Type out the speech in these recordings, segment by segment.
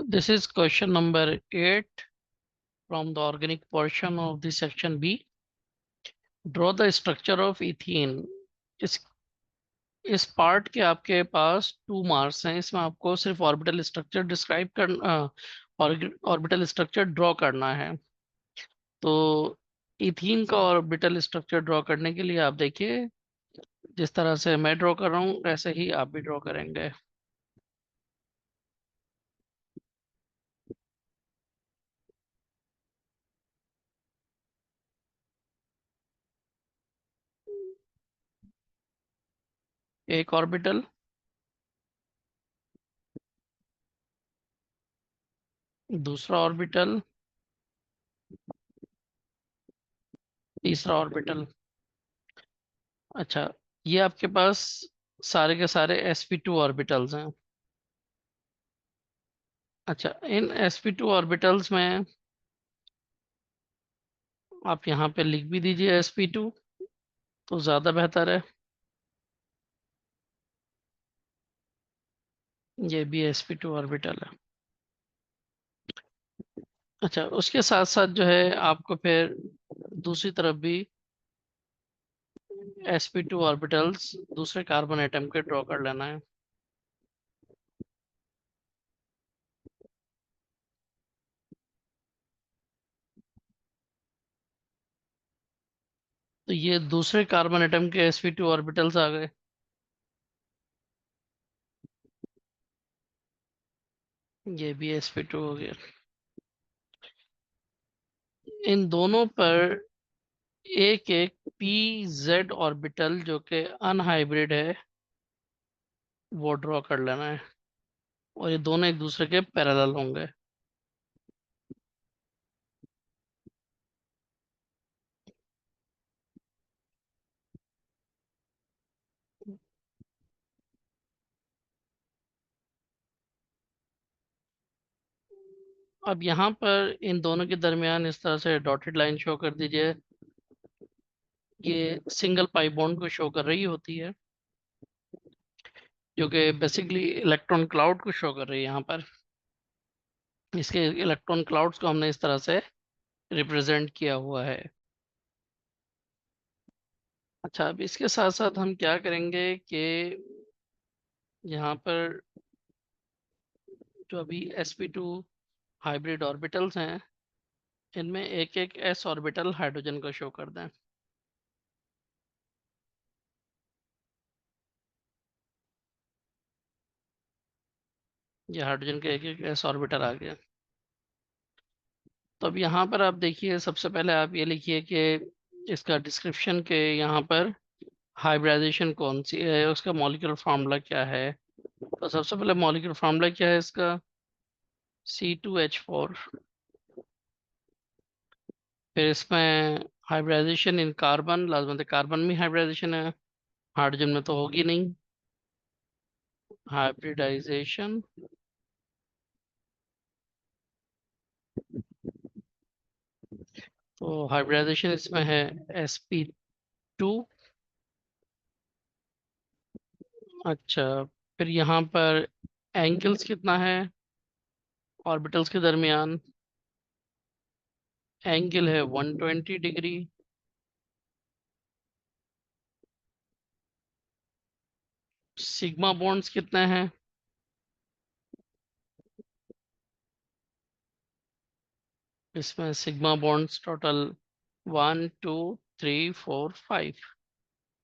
This is question number 8 from the organic portion of the section B. Draw the structure of ethene. इस इस part के आपके पास 2 marks हैं। इसमें आपको सिर्फ ऑर्बिटल स्ट्रक्चर डिस्क्राइब करना, ऑर्बिटल स्ट्रक्चर ड्रॉ करना है। तो इथीन का ऑर्बिटल स्ट्रक्चर ड्रॉ करने के लिए आप देखिए, जिस तरह से मैं ड्रॉ कर रहा हूँ वैसे ही आप भी ड्रॉ करेंगे। एक ऑर्बिटल, दूसरा ऑर्बिटल, तीसरा ऑर्बिटल। अच्छा, ये आपके पास सारे के सारे sp2 ऑर्बिटल्स हैं। अच्छा, इन sp2 ऑर्बिटल्स में आप यहाँ पे लिख भी दीजिए sp2, तो ज्यादा बेहतर है। ये भी sp2 ऑर्बिटल है। अच्छा, उसके साथ साथ जो है आपको फिर दूसरी तरफ भी sp2 ऑर्बिटल्स दूसरे कार्बन एटम के ड्रॉ कर लेना है। तो ये दूसरे कार्बन एटम के sp2 ऑर्बिटल्स आ गए। ये भी sp2 हो गया। इन दोनों पर एक एक पी जेड ऑर्बिटल जो कि अनहाइब्रिड है वो ड्रॉ कर लेना है, और ये दोनों एक दूसरे के पैरेलल होंगे। अब यहाँ पर इन दोनों के दरमियान इस तरह से डॉटेड लाइन शो कर दीजिए। ये सिंगल पाई बॉन्ड को शो कर रही होती है, जो कि बेसिकली इलेक्ट्रॉन क्लाउड को शो कर रही है। यहाँ पर इसके इलेक्ट्रॉन क्लाउड्स को हमने इस तरह से रिप्रेजेंट किया हुआ है। अच्छा, अब इसके साथ साथ हम क्या करेंगे कि यहाँ पर जो अभी sp2 हाइब्रिड ऑर्बिटल्स हैं, इनमें एक एक s ऑर्बिटल हाइड्रोजन को शो कर दें। ये हाइड्रोजन के एक एक s ऑर्बिटल आ गया। तो अब यहाँ पर आप देखिए, सबसे पहले आप ये लिखिए कि इसका डिस्क्रिप्शन के यहाँ पर हाइब्रिडाइजेशन कौन सी है, उसका मॉलिक्यूलर फार्मूला क्या है। तो सबसे पहले मॉलिक्यूलर फार्मूला क्या है इसका, C2H4। फिर इसमें हाइब्रिडाइजेशन इन कार्बन, लाजमत कार्बन में हाइब्रिडाइजेशन है, हाइड्रोजन में तो होगी नहीं। हाइब्रिडाइजेशन, तो हाइब्रिडाइजेशन इसमें है sp2। अच्छा, फिर यहाँ पर एंगल्स कितना है ऑर्बिटल्स के दरमियान, एंगल है 120 डिग्री। सिग्मा बॉन्ड्स कितने हैं, इसमें sigma bonds total 1 2 3 4 5,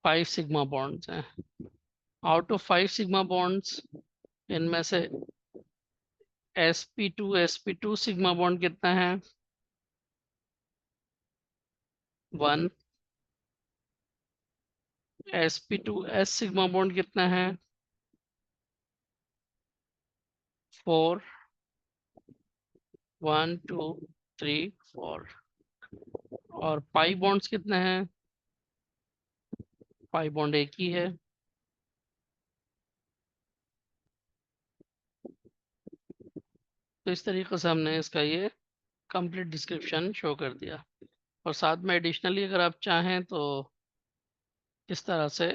5 sigma bonds हैं। आउट ऑफ 5 सिग्मा बॉन्ड्स, इनमें से sp2 सिग्मा बॉन्ड कितना है, 1। sp2s सिग्मा बॉन्ड कितना है, 4। 1 2 3 4। और पाई बॉन्ड्स कितने हैं, पाई बॉन्ड एक ही है। तो इस तरीके से हमने इसका ये कंप्लीट डिस्क्रिप्शन शो कर दिया। और साथ में एडिशनली अगर आप चाहें तो इस तरह से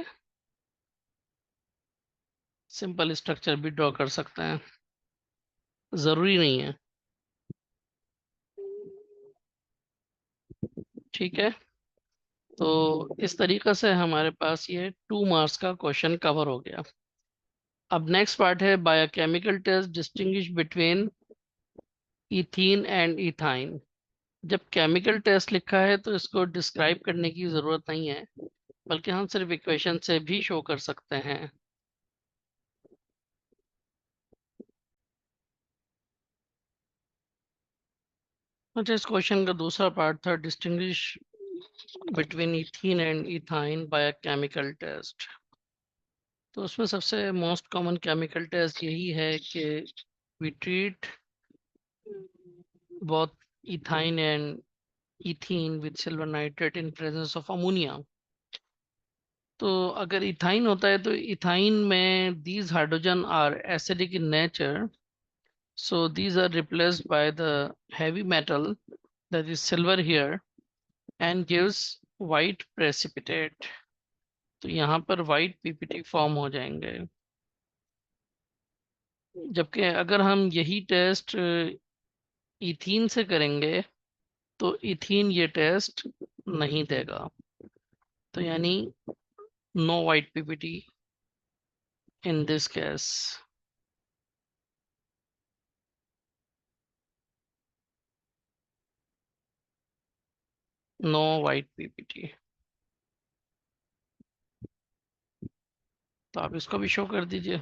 सिंपल स्ट्रक्चर भी ड्रॉ कर सकते हैं। जरूरी नहीं है। ठीक है, तो इस तरीके से हमारे पास ये 2 मार्क्स का क्वेश्चन कवर हो गया। अब नेक्स्ट पार्ट है biochemical test distinguish between ethene and ethyne. जब केमिकल टेस्ट लिखा है तो इसको डिस्क्राइब करने की जरूरत नहीं है, बल्कि हम सिर्फ इक्वेशन से भी शो कर सकते हैं। अच्छा, इस क्वेश्चन का दूसरा पार्ट था distinguish between ethene and ethyne by chemical test. तो उसमें सबसे मोस्ट कॉमन केमिकल टेस्ट यही है कि we treat both ethyne and ethene with silver nitrate in presence of ammonia. तो अगर इथाइन होता है तो इथाइन में these hydrogen are acidic in nature, so these are replaced by the heavy metal, that is silver here, and gives white precipitate। तो यहाँ पर white PPT form हो जाएंगे। जबकि अगर हम यही टेस्ट इथीन से करेंगे तो इथीन ये टेस्ट नहीं देगा। तो यानी no white PPT in this case. No white PPT. तो आप इसको भी शो कर दीजिए।